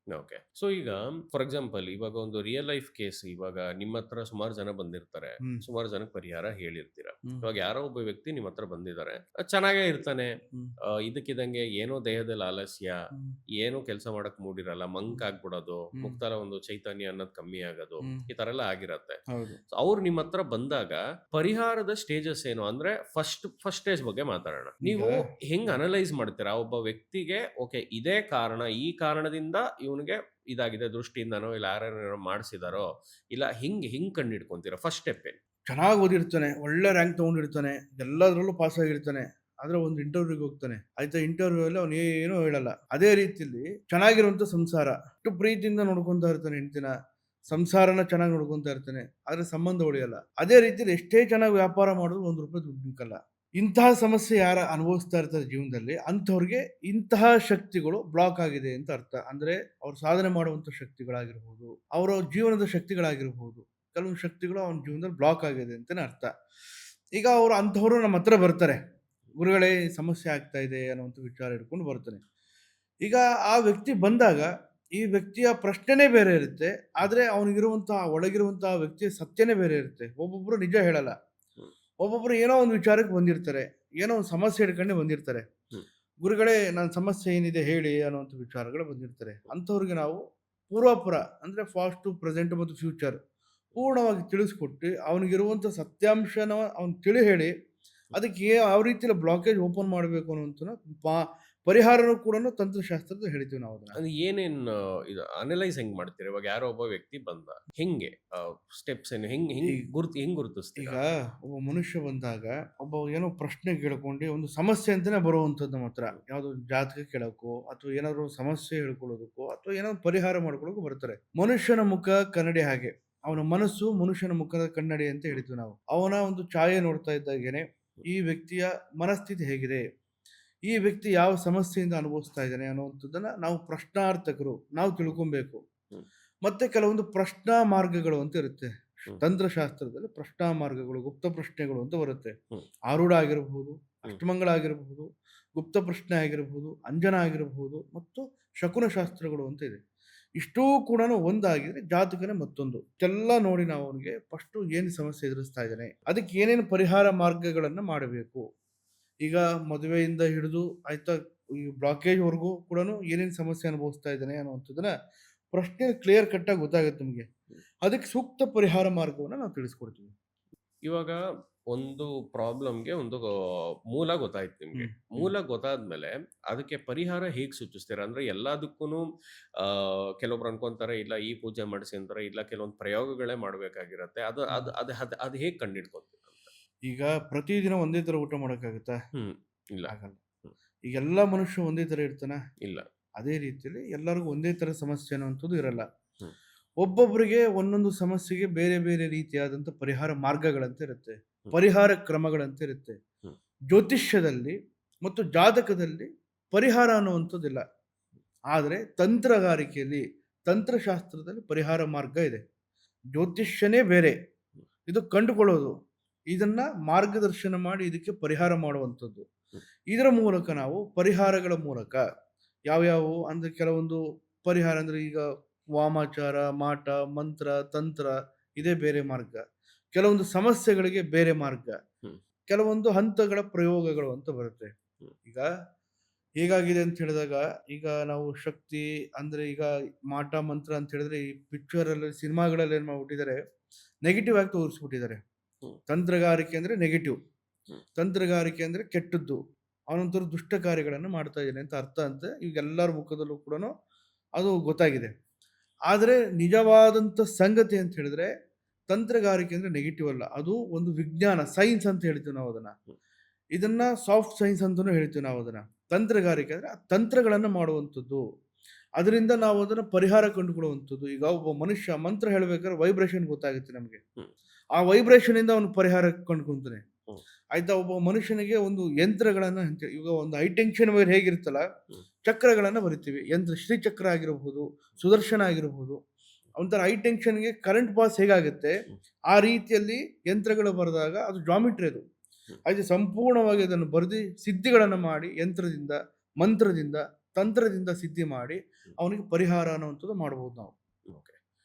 ಓಕೆ. ಸೊ ಈಗ ಫಾರ್ ಎಕ್ಸಾಂಪಲ್ ಇವಾಗ ಒಂದು ರಿಯಲ್ ಲೈಫ್ ಕೇಸ್, ಇವಾಗ ನಿಮ್ಮ ಹತ್ರ ಸುಮಾರು ಜನ ಬಂದಿರ್ತಾರೆ, ಹ್ಮ್. ಸುಮಾರು ಜನಕ್ಕೆ ಪರಿಹಾರ ಹೇಳಿರ್ತೀರ. ಹ್ಮ್. ಇವಾಗ ಯಾರೋ ಒಬ್ಬ ವ್ಯಕ್ತಿ ನಿಮ್ಮ ಹತ್ರ ಬಂದಿದ್ದಾರೆ, ಚೆನ್ನಾಗೇ ಇರ್ತಾನೆ, ಹ್ಮ್. ಇದಕ್ಕಿದಂಗೆ ಏನೋ ದೇಹದಲ್ಲಿ ಆಲಸ್ಯ, ಹ್ಮ್. ಏನೋ ಕೆಲಸ ಮಾಡಕ್ ಮೂಡಿರಲ್ಲ, ಮಂಕ್ ಆಗ್ಬಿಡೋದು, ಹ್ಮ್. ಮುಕ್ತಾರ ಒಂದು ಚೈತನ್ಯ ಅನ್ನೋದು ಕಮ್ಮಿ ಆಗೋದು, ಹ್ಮ್. ಈ ತರ ಎಲ್ಲ ಆಗಿರತ್ತೆ. ಹೌದು. ಅವ್ರು ನಿಮ್ಮ ಹತ್ರ ಬಂದಾಗ ಪರಿಹಾರದ ಸ್ಟೇಜಸ್ ಏನು ಅಂದ್ರೆ ಫಸ್ಟ್ ಸ್ಟೇಜ್ ಬಗ್ಗೆ ಮಾತಾಡೋಣ. ನೀವು ಈಗ ಹೆಂಗ್ ಅನಲೈಸ್ ಮಾಡ್ತೀರಾ ಒಬ್ಬ ವ್ಯಕ್ತಿಗೆ? ಓಕೆ, ಇದೇ ಕಾರಣ, ಈ ಕಾರಣದಿಂದ ಇವನಿಗೆ ಇದಾಗಿದೆ, ದೃಷ್ಟಿಯಿಂದನೋ ಇಲ್ಲ ಯಾರು ಮಾಡಿಸಿದಾರೋ, ಇಲ್ಲ ಹಿಂಗ್ ಕಂಡು ಹಿಡ್ಕೊಂತೀರಾ? ಫಸ್ಟ್ ಸ್ಟೆಪ್ ಏನು? ಚೆನ್ನಾಗಿ ಓದಿರ್ತಾನೆ, ಒಳ್ಳೆ ರ್ಯಾಂಕ್ ತಗೊಂಡಿರ್ತಾನೆ, ಎಲ್ಲದರಲ್ಲೂ ಪಾಸ್ ಆಗಿರ್ತಾನೆ. ಆದ್ರೆ ಒಂದು ಇಂಟರ್ವ್ಯೂಗೆ ಹೋಗ್ತಾನೆ, ಆಯ್ತಾ, ಇಂಟರ್ವ್ಯೂ ಅಲ್ಲಿ ಅವನು ಏನೂ ಹೇಳಲ್ಲ. ಅದೇ ರೀತಿಯಲ್ಲಿ ಚೆನ್ನಾಗಿರುವಂತ ಸಂಸಾರ, ಅಷ್ಟು ಪ್ರೀತಿಯಿಂದ ನೋಡ್ಕೊಂತಾ ಇರ್ತಾನೆ ಹೆಂಡ್ತಿನ, ಸಂಸಾರನ ಚೆನ್ನಾಗಿ ನೋಡ್ಕೊಂತಾ ಇರ್ತಾನೆ, ಆದ್ರೆ ಸಂಬಂಧ ಉಳಿಯಲ್ಲ. ಅದೇ ರೀತಿಯಲ್ಲಿ ಎಷ್ಟೇ ಚೆನ್ನಾಗಿ ವ್ಯಾಪಾರ ಮಾಡಿದ್ರು ₹1 ದುಡ್ಡು ನಿಂಕಲ್ಲ. ಇಂತಹ ಸಮಸ್ಯೆ ಯಾರು ಅನುಭವಿಸ್ತಾ ಇರ್ತಾರೆ ಜೀವನದಲ್ಲಿ, ಅಂಥವ್ರಿಗೆ ಇಂತಹ ಶಕ್ತಿಗಳು ಬ್ಲಾಕ್ ಆಗಿದೆ ಅಂತ ಅರ್ಥ. ಅಂದ್ರೆ ಅವ್ರು ಸಾಧನೆ ಮಾಡುವಂತ ಶಕ್ತಿಗಳಾಗಿರ್ಬೋದು, ಅವರ ಜೀವನದ ಶಕ್ತಿಗಳಾಗಿರ್ಬೋದು, ಕೆಲವೊಂದು ಶಕ್ತಿಗಳು ಅವನ ಜೀವನದಲ್ಲಿ ಬ್ಲಾಕ್ ಆಗಿದೆ ಅಂತಾನೆ ಅರ್ಥ. ಈಗ ಅವರು ಅಂಥವ್ರು ನಮ್ಮ ಹತ್ರ ಬರ್ತಾರೆ, ಗುರುಗಳೇ ಸಮಸ್ಯೆ ಆಗ್ತಾ ಇದೆ ಅನ್ನುವಂಥ ವಿಚಾರ ಹಿಡ್ಕೊಂಡು ಬರ್ತಾನೆ. ಈಗ ಆ ವ್ಯಕ್ತಿ ಬಂದಾಗ ಈ ವ್ಯಕ್ತಿಯ ಪ್ರಶ್ನೆನೇ ಬೇರೆ ಇರುತ್ತೆ, ಆದ್ರೆ ಅವನಿಗಿರುವಂತಹ ಒಳಗಿರುವಂತಹ ವ್ಯಕ್ತಿಯ ಸತ್ಯನೇ ಬೇರೆ ಇರುತ್ತೆ. ಒಬ್ಬೊಬ್ರು ನಿಜ ಹೇಳಲ್ಲ, ಒಬ್ಬೊಬ್ರು ಏನೋ ಒಂದು ವಿಚಾರಕ್ಕೆ ಬಂದಿರ್ತಾರೆ. ಏನೋ ಒಂದು ಸಮಸ್ಯೆ ಹಿಡ್ಕೊಂಡೆ ಬಂದಿರ್ತಾರೆ. ಹ್ಮ್. ಗುರುಗಳೇ ನನ್ನ ಸಮಸ್ಯೆ ಏನಿದೆ ಹೇಳಿ ಅನ್ನುವಂಥ ವಿಚಾರಗಳು ಬಂದಿರ್ತಾರೆ. ಅಂಥವ್ರಿಗೆ ನಾವು ಪೂರ್ವಾಪರ ಅಂದರೆ ಪಾಸ್ಟು, ಪ್ರೆಸೆಂಟ್ ಮತ್ತು ಫ್ಯೂಚರ್ ಪೂರ್ಣವಾಗಿ ತಿಳಿಸ್ಕೊಟ್ಟು ಅವನಿಗಿರುವಂಥ ಸತ್ಯಾಂಶನ ಅವ್ನು ತಿಳಿ ಹೇಳಿ ಅದಕ್ಕೆ ಯಾವ ರೀತಿಯಲ್ಲಿ ಬ್ಲಾಕೇಜ್ ಓಪನ್ ಮಾಡಬೇಕು ಅನ್ನುವಂಥನ ಪಾ ಪರಿಹಾರನೂ ಕೂಡ ತಂತ್ರಶಾಸ್ತ್ರದ ಹೇಳ್ತೀವಿ ನಾವು ಅದನ್ನ. ಅದು ಏನೇನು ಇದು ಅನಲೈಸ್ ಹೆಂಗ್ ಮಾಡ್ತೀರಾ? ಇವಾಗ ಯಾರೋ ಒಬ್ಬ ವ್ಯಕ್ತಿ ಬಂದ. ಹೆಂಗೆ ಸ್ಟೆಪ್ಸ್ ಏನು? ಹೆಂಗ್ ಈಗ ಹೆಂಗ್ ಈಗ ಗುರುತಿಸ್ತೀರಾ? ಒಬ್ಬ ಮನುಷ್ಯ ಬಂದಾಗ ಒಬ್ಬ ಏನೋ ಪ್ರಶ್ನೆ ಕೇಳ್ಕೊಂಡು ಒಂದು ಸಮಸ್ಯೆ ಅಂತಾನೆ ಬರುವಂಥದ್ದು ನಮ್ಮ ಹತ್ರ. ಯಾವುದೋ ಜಾತಕ ಕೇಳೋಕ್ಕೋ ಅಥವಾ ಏನಾದ್ರು ಸಮಸ್ಯೆ ಹೇಳ್ಕೊಳ್ಳೋದಕ್ಕೋ ಅಥವಾ ಏನೋ ಪರಿಹಾರ ಮಾಡ್ಕೊಳ್ಳೋಕ್ಕೋ ಬರ್ತಾರೆ. ಮನುಷ್ಯನ ಮುಖ ಕನ್ನಡಿ ಹಾಗೆ. ಅವನ ಮನಸ್ಸು ಮನುಷ್ಯನ ಮುಖದ ಕನ್ನಡಿ ಅಂತ ಹೇಳ್ತೀವಿ ನಾವು. ಅವನ ಒಂದು ಛಾಯೆ ನೋಡ್ತಾ ಇದ್ದಾಗೇನೆ ಈ ವ್ಯಕ್ತಿಯ ಮನಸ್ಥಿತಿ ಹೇಗಿದೆ, ಈ ವ್ಯಕ್ತಿ ಯಾವ ಸಮಸ್ಯೆಯಿಂದ ಅನುಭವಿಸ್ತಾ ಇದ್ದಾನೆ ಅನ್ನುವಂಥದ್ದನ್ನ ನಾವು ಪ್ರಶ್ನಾರ್ಥಕರು ನಾವು ತಿಳ್ಕೊಬೇಕು. ಹ್ಮ್. ಮತ್ತೆ ಕೆಲವೊಂದು ಪ್ರಶ್ನಾ ಮಾರ್ಗಗಳು ಅಂತ ಇರುತ್ತೆ. ಹ್ಮ್. ತಂತ್ರಶಾಸ್ತ್ರದಲ್ಲಿ ಪ್ರಶ್ನಾ ಮಾರ್ಗಗಳು, ಗುಪ್ತ ಪ್ರಶ್ನೆಗಳು ಅಂತ ಬರುತ್ತೆ. ಹ್ಮ್. ಆರೂಢ ಆಗಿರಬಹುದು, ಹ್ಮ್. ಅಷ್ಟಮಂಗಳ ಆಗಿರಬಹುದು, ಗುಪ್ತ ಪ್ರಶ್ನೆ ಆಗಿರಬಹುದು, ಅಂಜನ ಆಗಿರಬಹುದು ಮತ್ತು ಶಕುನ ಶಾಸ್ತ್ರಗಳು ಅಂತ ಇದೆ. ಇಷ್ಟೂ ಕೂಡ ಒಂದಾಗಿದ್ರೆ ಜಾತಕನೇ ಮತ್ತೊಂದು. ಇಷ್ಟೆಲ್ಲ ನೋಡಿ ನಾವು ಅವನಿಗೆ ಫಸ್ಟು ಏನು ಸಮಸ್ಯೆ ಎದುರಿಸ್ತಾ ಇದ್ದಾನೆ, ಅದಕ್ಕೆ ಏನೇನು ಪರಿಹಾರ ಮಾರ್ಗಗಳನ್ನು ಮಾಡಬೇಕು. ಈಗ ಮದುವೆಯಿಂದ ಹಿಡಿದು ಆಯ್ತಾ ಈ ಬ್ಲಾಕೇಜ್‌ವರೆಗೂ ಕೂಡ ಏನೇನು ಸಮಸ್ಯೆ ಅನುಭವಿಸ್ತಾ ಇದ್ದಾನೆ ಅನ್ನುವಂಥದ್ದನ್ನ ಪ್ರಶ್ನೆ ಕ್ಲಿಯರ್ ಕಟ್ಟಾಗಿ ಗೊತ್ತಾಗುತ್ತೆ ನಿಮಗೆ. ಅದಕ್ಕೆ ಸೂಕ್ತ ಪರಿಹಾರ ಮಾರ್ಗವನ್ನ ನಾವು ತಿಳಿಸ್ಕೊಡ್ತೀವಿ. ಇವಾಗ ಒಂದು ಪ್ರಾಬ್ಲಮ್‌ಗೆ ಒಂದು ಮೂಲ ಗೊತ್ತಾಯ್ತು ನಿಮ್ಗೆ. ಹ್ಮ್. ಹ್ಮ್. ಮೂಲ ಗೊತ್ತಾದ್ಮೇಲೆ ಅದಕ್ಕೆ ಪರಿಹಾರ ಹೇಗ್ ಸೂಚಿಸ್ತೀರಾ? ಅಂದ್ರೆ ಎಲ್ಲದಕ್ಕೂನು ಕೆಲವೊಬ್ರು ಅನ್ಕೊಂತಾರೆ, ಇಲ್ಲ ಈ ಪೂಜೆ ಮಾಡಿಸಿ ಅಂತಾರೆ, ಇಲ್ಲ ಕೆಲವೊಂದು ಪ್ರಯೋಗಗಳೇ ಮಾಡ್ಬೇಕಾಗಿರತ್ತೆ. ಅದು ಹ್ಮ್. ಅದು ಅದು ಅದು ಅದು ಹೇಗ್ ಕಂಡಿಡ್ಕೊಂತೀರಾ ಅಂತ? ಈಗ ಪ್ರತಿದಿನ ಒಂದೇ ತರ ಊಟ ಮಾಡೋಕ್ಕಾಗತ್ತಾ? ಹ್ಮ್. ಇಲ್ಲ. ಆಗಲ್ಲ. ಹ್ಮ್. ಈಗ ಎಲ್ಲ ಮನುಷ್ಯ ಒಂದೇ ತರ ಇರ್ತಾನ? ಇಲ್ಲ. ಅದೇ ರೀತಿಯಲ್ಲಿ ಎಲ್ಲರಿಗೂ ಒಂದೇ ತರ ಸಮಸ್ಯೆ ಅನ್ನುವಂಥದ್ದು ಇರಲ್ಲ. ಹ್ಮ್. ಒಬ್ಬೊಬ್ಬರಿಗೆ ಒಂದೊಂದು ಸಮಸ್ಯೆಗೆ ಬೇರೆ ಬೇರೆ ರೀತಿಯಾದಂಥ ಪರಿಹಾರ ಮಾರ್ಗಗಳಂತ ಇರುತ್ತೆ. ಹ್ಮ್. ಪರಿಹಾರ ಕ್ರಮಗಳಂತ ಇರುತ್ತೆ. ಹ್ಮ್. ಜ್ಯೋತಿಷ್ಯದಲ್ಲಿ ಮತ್ತು ಜಾತಕದಲ್ಲಿ ಪರಿಹಾರ ಅನ್ನುವಂಥದ್ದಿಲ್ಲ. ಆದರೆ ತಂತ್ರಗಾರಿಕೆಯಲ್ಲಿ, ತಂತ್ರಶಾಸ್ತ್ರದಲ್ಲಿ ಪರಿಹಾರ ಮಾರ್ಗ ಇದೆ. ಜ್ಯೋತಿಷ್ಯನೇ ಬೇರೆ. ಹ್ಮ್. ಇದು ಕಂಡುಕೊಳ್ಳೋದು. ಇದನ್ನ ಮಾರ್ಗದರ್ಶನ ಮಾಡಿ ಇದಕ್ಕೆ ಪರಿಹಾರ ಮಾಡುವಂಥದ್ದು. ಹ್ಮ್. ಇದರ ಮೂಲಕ ನಾವು ಪರಿಹಾರಗಳ ಮೂಲಕ ಯಾವ್ಯಾವು ಅಂದ್ರೆ ಕೆಲವೊಂದು ಪರಿಹಾರ ಅಂದ್ರೆ ಈಗ ವಾಮಾಚಾರ, ಮಾಟ, ಮಂತ್ರ, ತಂತ್ರ ಇದೇ ಬೇರೆ ಮಾರ್ಗ. ಕೆಲವೊಂದು ಸಮಸ್ಯೆಗಳಿಗೆ ಬೇರೆ ಮಾರ್ಗ. ಹ್ಮ್. ಕೆಲವೊಂದು ಕೆಲವೊಂದು ಹಂತಗಳ ಪ್ರಯೋಗಗಳು ಅಂತ ಬರುತ್ತೆ. ಹ್ಮ್. ಈಗ ಹೇಗಾಗಿದೆ ಅಂತ ಹೇಳಿದಾಗ ಈಗ ನಾವು ಶಕ್ತಿ ಅಂದ್ರೆ ಈಗ ಮಾಟ ಮಂತ್ರ ಅಂತ ಹೇಳಿದ್ರೆ ಈ ಪಿಕ್ಚರಲ್ಲಿ ಸಿನಿಮಾಗಳಲ್ಲಿ ಏನ್ ಮಾಡ್ಬಿಟ್ಟಿದ್ದಾರೆ ನೆಗೆಟಿವ್ ಆಗಿ ತೋರಿಸ್ಬಿಟ್ಟಿದ್ದಾರೆ. ಹ್ಮ್. ತಂತ್ರಗಾರಿಕೆ ಅಂದ್ರೆ ನೆಗೆಟಿವ್. ಹ್ಮ್. ತಂತ್ರಗಾರಿಕೆ ಅಂದ್ರೆ ಕೆಟ್ಟದ್ದು. ಅವನೊಂಥರ ದುಷ್ಟ ಕಾರ್ಯಗಳನ್ನು ಮಾಡ್ತಾ ಇದ್ದಾನೆ ಅಂತ ಅರ್ಥ ಅಂತ ಈಗ ಎಲ್ಲರ ಮುಖದಲ್ಲೂ ಕೂಡ ಅದು ಗೊತ್ತಾಗಿದೆ. ಆದರೆ ನಿಜವಾದಂಥ ಸಂಗತಿ ಅಂತ ಹೇಳಿದ್ರೆ ತಂತ್ರಗಾರಿಕೆ ಅಂದ್ರೆ ನೆಗೆಟಿವ್ ಅಲ್ಲ. ಅದು ಒಂದು ವಿಜ್ಞಾನ, ಸೈನ್ಸ್ ಅಂತ ಹೇಳ್ತೀವಿ ನಾವು ಅದನ್ನ. ಹ್ಮ್. ಇದನ್ನ ಸಾಫ್ಟ್ ಸೈನ್ಸ್ ಅಂತಾನೂ ಹೇಳ್ತೀವಿ ನಾವು ಅದನ್ನ. ತಂತ್ರಗಾರಿಕೆ ಅಂದ್ರೆ ಆ ತಂತ್ರಗಳನ್ನು ಮಾಡುವಂಥದ್ದು. ಅದರಿಂದ ನಾವು ಅದನ್ನ ಪರಿಹಾರ ಕಂಡುಕೊಳ್ಳುವಂಥದ್ದು. ಈಗ ಒಬ್ಬ ಮನುಷ್ಯ ಮಂತ್ರ ಹೇಳ್ಬೇಕಾದ್ರೆ ವೈಬ್ರೇಷನ್ ಗೊತ್ತಾಗುತ್ತೆ ನಮಗೆ. ಹ್ಮ್. ಆ ವೈಬ್ರೇಷನ್ ಇಂದ ಅವನು ಪರಿಹಾರ ಕಂಡುಕೊಂತಾನೆ. ಹ್ಮ್. ಆಯ್ತಾ? ಒಬ್ಬ ಮನುಷ್ಯನಿಗೆ ಒಂದು ಯಂತ್ರಗಳನ್ನ ಈಗ ಒಂದು ಹೈ ಟೆನ್ಷನ್ ವೈರ್ ಹೇಗಿರುತ್ತಲ್ಲ, ಹ್ಮ್. ಚಕ್ರಗಳನ್ನ ಬರಿತೀವಿ. ಯಂತ್ರ ಶ್ರೀಚಕ್ರ ಆಗಿರಬಹುದು, ಸುದರ್ಶನ ಆಗಿರಬಹುದು. ಒಂಥರ ಹೈ ಟೆನ್ಷನ್ಗೆ ಕರೆಂಟ್ ಪಾಸ್ ಹೇಗಾಗುತ್ತೆ ಹ್ಮ್. ಆ ರೀತಿಯಲ್ಲಿ ಯಂತ್ರಗಳು ಬರೆದಾಗ ಅದು ಜಾಮಿಟ್ರಿ ಅದು. ಹ್ಮ್. ಆಯ್ತು ಸಂಪೂರ್ಣವಾಗಿ ಅದನ್ನು ಬರೆದು ಸಿದ್ಧಿಗಳನ್ನು ಮಾಡಿ ಯಂತ್ರದಿಂದ, ಮಂತ್ರದಿಂದ, ತಂತ್ರದಿಂದ ಸಿದ್ಧಿ ಮಾಡಿ ಹ್ಮ್. ಅವನಿಗೆ ಪರಿಹಾರ ಅನ್ನುವಂಥದ್ದು ಮಾಡ್ಬೋದು ನಾವು. ಓಕೆ.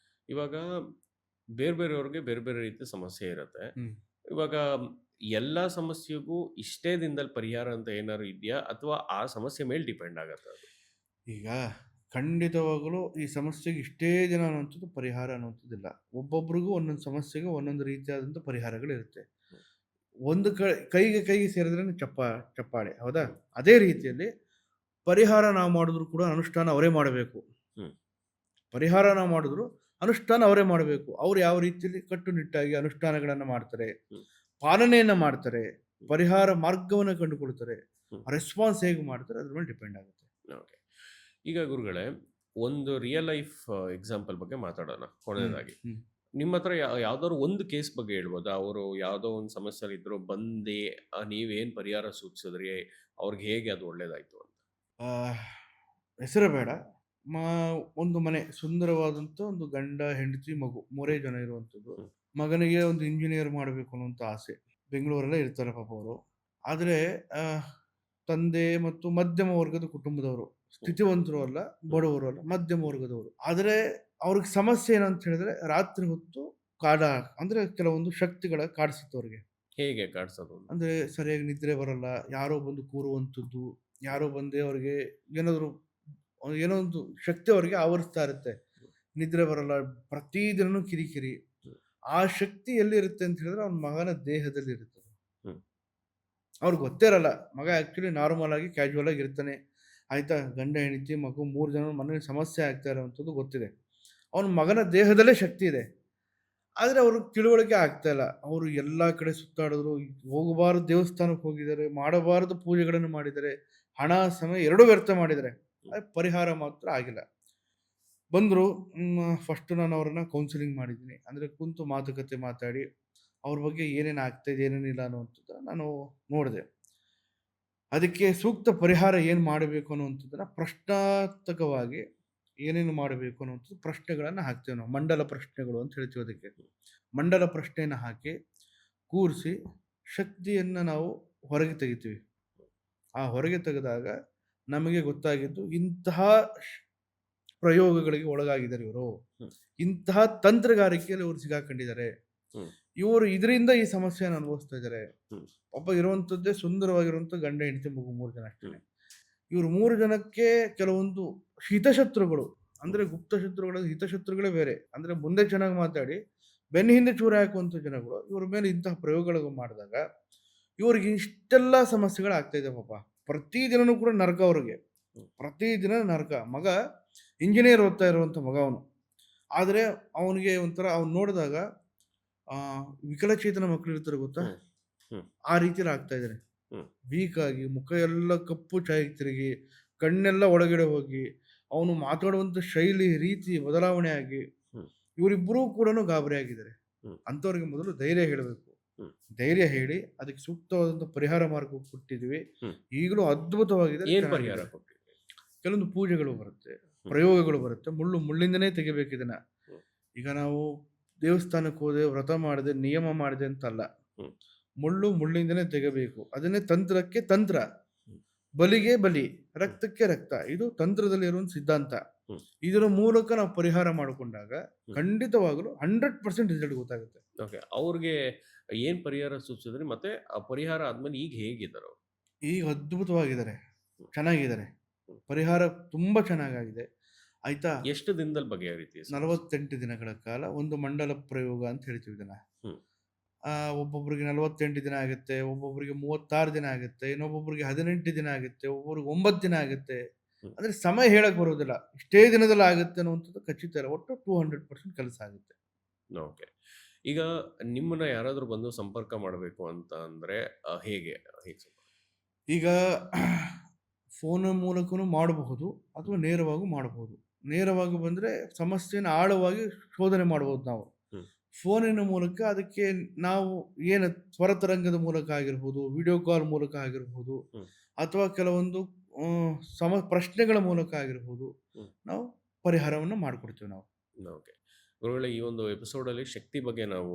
ಇವಾಗ ಬೇರೆಯವ್ರಿಗೆ ಬೇರೆ ಬೇರೆ ರೀತಿಯ ಸಮಸ್ಯೆ ಇರುತ್ತೆ. ಹ್ಮ್. ಇವಾಗ ಎಲ್ಲಾ ಸಮಸ್ಯೆಗೂ ಇಷ್ಟೇ ದಿನದಲ್ಲಿ ಪರಿಹಾರ ಅಂತ ಏನಾದ್ರು ಇದೆಯಾ? ಅಥವಾ ಆ ಸಮಸ್ಯೆ ಮೇಲೆ ಡಿಪೆಂಡ್ ಆಗತ್ತಾ ಅದು? ಈಗ ಖಂಡಿತವಾಗಲೂ ಈ ಸಮಸ್ಯೆಗೆ ಇಷ್ಟೇ ದಿನ ಅನ್ನುವಂಥದ್ದು ಪರಿಹಾರ ಅನ್ನುವಂಥದ್ದಿಲ್ಲ. ಒಬ್ಬೊಬ್ರಿಗೂ ಒಂದೊಂದು ಸಮಸ್ಯೆಗೆ ಒಂದೊಂದು ರೀತಿಯಾದಂಥ ಪರಿಹಾರಗಳಿರುತ್ತೆ. ಹ್ಮ್. ಒಂದು ಕೈಗೆ ಸೇರಿದ್ರೇನೆ ಚಪ್ಪಾಳೆ. ಹೌದಾ? ಅದೇ ರೀತಿಯಲ್ಲಿ ಪರಿಹಾರ ನಾವು ಮಾಡಿದ್ರು ಕೂಡ ಅನುಷ್ಠಾನ ಅವರೇ ಮಾಡಬೇಕು. ಹ್ಮ್. ಪರಿಹಾರ ನಾವು ಮಾಡಿದ್ರು ಅನುಷ್ಠಾನ ಅವರೇ ಮಾಡಬೇಕು. ಅವ್ರು ಯಾವ ರೀತಿಯಲ್ಲಿ ಕಟ್ಟುನಿಟ್ಟಾಗಿ ಅನುಷ್ಠಾನಗಳನ್ನು ಮಾಡ್ತಾರೆ, ಹ್ಮ್. ಪಾಲನೆಯನ್ನ ಮಾಡ್ತಾರೆ, ಪರಿಹಾರ ಮಾರ್ಗವನ್ನು ಕಂಡುಕೊಳ್ತಾರೆ, ಹ್ಮ್. ರೆಸ್ಪಾನ್ಸ್ ಹೇಗೆ ಮಾಡ್ತಾರೆ ಅದ್ರ ಮೇಲೆ ಡಿಪೆಂಡ್ ಆಗುತ್ತೆ. ಓಕೆ. ಈಗ ಗುರುಗಳೇ, ಒಂದು ರಿಯಲ್ ಲೈಫ್ ಎಕ್ಸಾಂಪಲ್ ಬಗ್ಗೆ ಮಾತಾಡೋಣ ಹ್ಮ್. ಕೊನೆಯದಾಗಿ. ಹ್ಮ್. ನಿಮ್ಮ ಹತ್ರ ಯಾವ್ದಾದ್ರು ಒಂದು ಕೇಸ್ ಬಗ್ಗೆ ಹೇಳ್ಬೋದಾ? ಅವರು ಯಾವುದೋ ಒಂದು ಸಮಸ್ಯೆಲಿ ಇದ್ರು ಬಂದು ನೀವೇನ್ ಪರಿಹಾರ ಸೂಚಿಸಿದ್ರಿ, ಅವ್ರಿಗೆ ಹೇಗೆ ಅದು ಒಳ್ಳೇದಾಯ್ತು ಅಂತ? ಆ, ಹೆಸರು ಬೇಡ. ಮಾ ಒಂದು ಮನೆ ಸುಂದರವಾದಂಥ ಒಂದು ಗಂಡ, ಹೆಂಡತಿ, ಮಗು 3 ಜನ ಇರುವಂಥದ್ದು. ಹ್ಮ್. ಮಗನಿಗೆ ಒಂದು ಇಂಜಿನಿಯರ್ ಮಾಡಬೇಕು ಅನ್ನುವಂಥ ಆಸೆ. ಬೆಂಗಳೂರಲ್ಲೇ ಇರ್ತಾರೆ ಪಾಪ ಅವರು. ಆದರೆ ತಂದೆ ಮತ್ತು ಮಧ್ಯಮ ವರ್ಗದ ಕುಟುಂಬದವರು. ಹ್ಮ್. ಸ್ಥಿತಿವಂತರು ಅಲ್ಲ, ಬಡವರು ಅಲ್ಲ, ಮಧ್ಯಮ ವರ್ಗದವರು. ಆದರೆ ಅವ್ರಿಗೆ ಸಮಸ್ಯೆ ಏನಂತ ಹೇಳಿದ್ರೆ ರಾತ್ರಿ ಹೊತ್ತು ಕಾಡ ಅಂದ್ರೆ ಕೆಲವೊಂದು ಶಕ್ತಿಗಳ ಕಾಡಿಸುತ್ತೆ ಅವ್ರಿಗೆ. ಹೇಗೆ ಕಾಡ್ಸೋದು ಅಂತ? ಅಂದರೆ ಸರಿಯಾಗಿ ನಿದ್ರೆ ಬರಲ್ಲ, ಯಾರೋ ಬಂದು ಕೂರುವಂಥದ್ದು, ಯಾರೋ ಬಂದು ಅವ್ರಿಗೆ ಏನಾದರೂ ಏನೋ ಒಂದು ಶಕ್ತಿ ಅವ್ರಿಗೆ ಆವರಿಸ್ತಾ ಇರುತ್ತೆ. ನಿದ್ರೆ ಬರಲ್ಲ, ಪ್ರತಿದಿನನೂ ಕಿರಿಕಿರಿ. ಹ್ಮ್. ಆ ಶಕ್ತಿ ಎಲ್ಲಿರುತ್ತೆ ಅಂತ ಹೇಳಿದ್ರೆ ಅವ್ನ ಮಗನ ದೇಹದಲ್ಲಿ ಇರುತ್ತೆ. ಹ್ಮ್. ಅವ್ರಿಗೆ ಗೊತ್ತೇ ಇರಲ್ಲ. ಮಗ ಆ್ಯಕ್ಚುಲಿ ನಾರ್ಮಲ್ ಆಗಿ ಕ್ಯಾಶುವಲ್ ಆಗಿ ಇರ್ತಾನೆ. ಆಯ್ತಾ? ಗಂಡ, ಹೆಂಡತಿ, ಮಗು 3 ಜನ ಮನೇಲಿ ಸಮಸ್ಯೆ ಆಗ್ತಾ ಇರುವಂಥದ್ದು ಗೊತ್ತಿದೆ. ಅವ್ನ ಮಗನ ದೇಹದಲ್ಲೇ ಶಕ್ತಿ ಇದೆ. ಆದ್ರೆ ಅವ್ರಿಗೆ ತಿಳುವಳಿಕೆ ಆಗ್ತಾ ಇಲ್ಲ. ಅವರು ಎಲ್ಲಾ ಕಡೆ ಸುತ್ತಾಡಿದ್ರು, ಹೋಗಬಾರದು ದೇವಸ್ಥಾನಕ್ಕೆ ಹೋಗಿದ್ದಾರೆ, ಮಾಡಬಾರದು ಪೂಜೆಗಳನ್ನು ಮಾಡಿದ್ದಾರೆ, ಹಣ, ಸಮಯ 2 ವ್ಯರ್ಥ ಮಾಡಿದ್ದಾರೆ. ಆದ್ರೆ ಪರಿಹಾರ ಮಾತ್ರ ಆಗಿಲ್ಲ. ಬಂದ್ರು. ಫಸ್ಟ್ ನಾನು ಅವ್ರನ್ನ ಕೌನ್ಸೆಲಿಂಗ್ ಮಾಡಿದ್ದೀನಿ. ಅಂದ್ರೆ ಕುಂತು ಮಾತುಕತೆ ಮಾತಾಡಿ, ಅವ್ರ ಬಗ್ಗೆ ಏನೇನು ಆಗ್ತಾ ಇದೆ, ಏನೇನಿಲ್ಲ ಅನ್ನುವಂಥದ್ದನ್ನ ನಾನು ನೋಡಿದೆ. ಅದಕ್ಕೆ ಸೂಕ್ತ ಪರಿಹಾರ ಏನು ಮಾಡಬೇಕು ಅನ್ನುವಂಥದ್ದನ್ನ ಪ್ರಶ್ನಾರ್ಥಕವಾಗಿ ಏನೇನು ಮಾಡಬೇಕು ಅನ್ನುವಂಥದ್ದು ಪ್ರಶ್ನೆಗಳನ್ನು ಹಾಕ್ತೇವೆ ನಾವು. ಮಂಡಲ ಪ್ರಶ್ನೆಗಳು ಅಂತ ಹೇಳ್ತೀವಿ ಅದಕ್ಕೆ. ಮಂಡಲ ಪ್ರಶ್ನೆಯನ್ನು ಹಾಕಿ ಕೂರಿಸಿ ಶಕ್ತಿಯನ್ನು ನಾವು ಹೊರಗೆ ತೆಗಿತೀವಿ. ಆ ಹೊರಗೆ ತೆಗೆದಾಗ ನಮಗೆ ಗೊತ್ತಾಗಿದ್ದು ಇಂತಹ ಪ್ರಯೋಗಗಳಿಗೆ ಒಳಗಾಗಿದ್ದಾರೆ ಇವರು, ಹ್ಮ್. ಇಂತಹ ತಂತ್ರಗಾರಿಕೆಯಲ್ಲಿ ಇವರು ಸಿಗಾಕೊಂಡಿದ್ದಾರೆ, ಹ್ಮ್. ಇವರು ಇದರಿಂದ ಈ ಸಮಸ್ಯೆಯನ್ನು ಅನುಭವಿಸ್ತಾ ಇದ್ದಾರೆ. ಹ್ಮ್. ಒಬ್ಬ ಇರುವಂಥದ್ದೇ ಸುಂದರವಾಗಿರುವಂಥ ಗಂಡ, ಹೆಂಡತಿ, ಮಗು 3 ಜನ ಅಷ್ಟೇ. ಇವರು 3 ಜನಕ್ಕೆ ಕೆಲವೊಂದು ಹಿತಶತ್ರುಗಳು, ಅಂದ್ರೆ ಗುಪ್ತ ಶತ್ರುಗಳ ಹಿತಶತ್ರುಗಳೇ ಬೇರೆ. ಅಂದ್ರೆ ಮುಂದೆ ಚೆನ್ನಾಗಿ ಮಾತಾಡಿ ಬೆನ್ನ ಹಿಂದೆ ಚೂರು ಹಾಕುವಂಥ ಜನಗಳು ಇವ್ರ ಮೇಲೆ ಇಂತಹ ಪ್ರಯೋಗಗಳನ್ನು ಮಾಡಿದಾಗ ಇವ್ರಿಗೆ ಇಷ್ಟೆಲ್ಲ ಸಮಸ್ಯೆಗಳು ಆಗ್ತಾ ಇದೆ ಪಾಪ. ಪ್ರತಿದಿನನೂ ಕೂಡ ನರಕ ಅವ್ರಿಗೆ, ಪ್ರತಿದಿನ ನರಕ. ಮಗ ಇಂಜಿನಿಯರ್ ಓದ್ತಾ ಇರುವಂಥ ಮಗ ಅವನು. ಆದರೆ ಅವನಿಗೆ ಒಂಥರ ಅವ್ನು ನೋಡಿದಾಗ ವಿಕಲಚೇತನ ಮಕ್ಕಳು ಇರ್ತಾರೆ ಗೊತ್ತಾ, ಆ ರೀತಿಯಲ್ಲಿ ಆಗ್ತಾ ಇದ್ದಾರೆ. ವೀಕ್ ಆಗಿ, ಮುಖ ಎಲ್ಲ ಕಪ್ಪು ಚಾಯಿ ತಿರುಗಿ, ಕಣ್ಣೆಲ್ಲ ಒಳಗಡೆ ಹೋಗಿ, ಅವನು ಮಾತಾಡುವಂಥ ಶೈಲಿ ರೀತಿ ಬದಲಾವಣೆ ಆಗಿ ಇವರಿಬ್ಬರೂ ಕೂಡ ಗಾಬರಿ ಆಗಿದ್ದಾರೆ. ಅಂಥವ್ರಿಗೆ ಮೊದಲು ಧೈರ್ಯ ಹೇಳಬೇಕು. ಧೈರ್ಯ ಹೇಳಿ ಅದಕ್ಕೆ ಸೂಕ್ತವಾದಂಥ ಪರಿಹಾರ ಮಾರ್ಗ ಕೊಟ್ಟಿದ್ವಿ. ಈಗಲೂ ಅದ್ಭುತವಾಗಿದೆ. ಏನ್ ಪರಿಹಾರ ಕೊಟ್ಟಿದ್ರಿ? ಕೆಲವೊಂದು ಪೂಜೆಗಳು ಬರುತ್ತೆ, ಪ್ರಯೋಗಗಳು ಬರುತ್ತೆ. ಮುಳ್ಳಿಂದನೇ ತೆಗಿಬೇಕು ಇದನ್ನ. ಈಗ ನಾವು ದೇವಸ್ಥಾನಕ್ಕೆ ಹೋದೆ, ವ್ರತ ಮಾಡಿದೆ, ನಿಯಮ ಮಾಡಿದೆ ಅಂತಲ್ಲ. ಮುಳ್ಳಿಂದನೇ ತೆಗಬೇಕು. ಅದನ್ನೇ ತಂತ್ರಕ್ಕೆ ತಂತ್ರ, ಬಲಿಗೆ ಬಲಿ, ರಕ್ತಕ್ಕೆ ರಕ್ತ. ಇದು ತಂತ್ರದಲ್ಲಿ ಇರುವ ಸಿದ್ಧಾಂತ. ಇದರ ಮೂಲಕ ನಾವು ಪರಿಹಾರ ಮಾಡಿಕೊಂಡಾಗ ಖಂಡಿತವಾಗಲು 100% ರಿಸಲ್ಟ್ ಗೊತ್ತಾಗುತ್ತೆ. ಓಕೆ. ಅವ್ರಿಗೆ ಏನ್ ಪರಿಹಾರ ಸೂಚಿಸಿದ್ರಿ? ಮತ್ತೆ ಆ ಪರಿಹಾರ ಆದ್ಮೇಲೆ ಈಗ ಹೇಗಿದ್ದಾರೆ ಅವ್ರು? ಈಗ ಅದ್ಭುತವಾಗಿದ್ದಾರೆ, ಚೆನ್ನಾಗಿದ್ದಾರೆ. ಪರಿಹಾರ ತುಂಬಾ ಚೆನ್ನಾಗಿದೆ. ಆಯ್ತಾ? ಎಷ್ಟು ದಿನದಲ್ಲಿ ಬಗೆಹರಿತಿ? 48 ದಿನಗಳ ಕಾಲ ಒಂದು ಮಂಡಲ ಪ್ರಯೋಗ ಅಂತ ಹೇಳ್ತೀವಿ ಇದನ್ನ. ಒಬ್ಬೊಬ್ರಿಗೆ 48 ದಿನ ಆಗುತ್ತೆ, ಒಬ್ಬೊಬ್ರಿಗೆ 36 ದಿನ ಆಗುತ್ತೆ, ಇನ್ನೊಬ್ಬೊಬ್ರಿಗೆ 18 ದಿನ ಆಗುತ್ತೆ, ಒಬ್ಬೊಬ್ರಿಗೆ 9 ದಿನ ಆಗುತ್ತೆ. ಅಂದ್ರೆ ಸಮಯ ಹೇಳಕ್ ಬರೋದಿಲ್ಲ, ಇಷ್ಟೇ ದಿನದಲ್ಲಿ ಆಗುತ್ತೆ ಅನ್ನುವಂಥದ್ದು ಖಚಿತ ಇಲ್ಲ. ಒಟ್ಟು 200% ಕೆಲಸ ಆಗುತ್ತೆ. ಓಕೆ. ಈಗ ನಿಮ್ಮನ್ನ ಯಾರಾದ್ರೂ ಬಂದು ಸಂಪರ್ಕ ಮಾಡಬೇಕು ಅಂತ ಅಂದ್ರೆ ಹೇಗೆ? ಈಗ ಫೋನ್ ಮೂಲಕನೂ ಮಾಡಬಹುದು ಅಥವಾ ನೇರವಾಗಿ ಮಾಡಬಹುದು. ನೇರವಾಗಿ ಬಂದ್ರೆ ಸಮಸ್ಯೆನ ಆಳವಾಗಿ ಶೋಧನೆ ಮಾಡಬಹುದು ನಾವು. ಫೋನಿನ ಮೂಲಕ ಅದಕ್ಕೆ ನಾವು ಏನು ಸ್ವರತರಂಗದ ಮೂಲಕ ಆಗಿರ್ಬೋದು, ವಿಡಿಯೋ ಕಾಲ್ ಮೂಲಕ ಆಗಿರ್ಬೋದು, ಅಥವಾ ಕೆಲವೊಂದು ಪ್ರಶ್ನೆಗಳ ಮೂಲಕ ಆಗಿರ್ಬೋದು, ನಾವು ಪರಿಹಾರವನ್ನು ಮಾಡಿಕೊಡ್ತೀವಿ ನಾವು. ಓಕೆ. ಗುರುಗಳೇ, ಈ ಒಂದು ಎಪಿಸೋಡಲ್ಲಿ ಶಕ್ತಿ ಬಗ್ಗೆ ನಾವು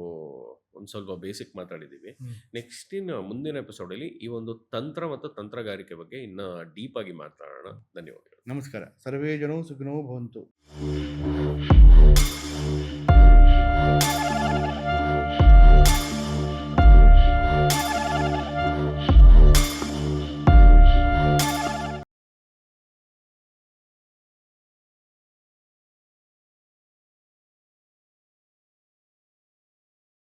ಒಂದು ಸ್ವಲ್ಪ ಬೇಸಿಕ್ ಮಾತಾಡಿದ್ದೀವಿ. ನೆಕ್ಸ್ಟ್ ಮುಂದಿನ ಎಪಿಸೋಡಲ್ಲಿ ಈ ಒಂದು ತಂತ್ರ ಮತ್ತು ತಂತ್ರಗಾರಿಕೆ ಬಗ್ಗೆ ಇನ್ನ ಡೀಪ್ ಆಗಿ ಮಾತಾಡೋಣ. ಧನ್ಯವಾದಗಳು. ನಮಸ್ಕಾರ. ಸರ್ವೇ ಜನೋ ಸುಖಿನೋ ಭವಂತು.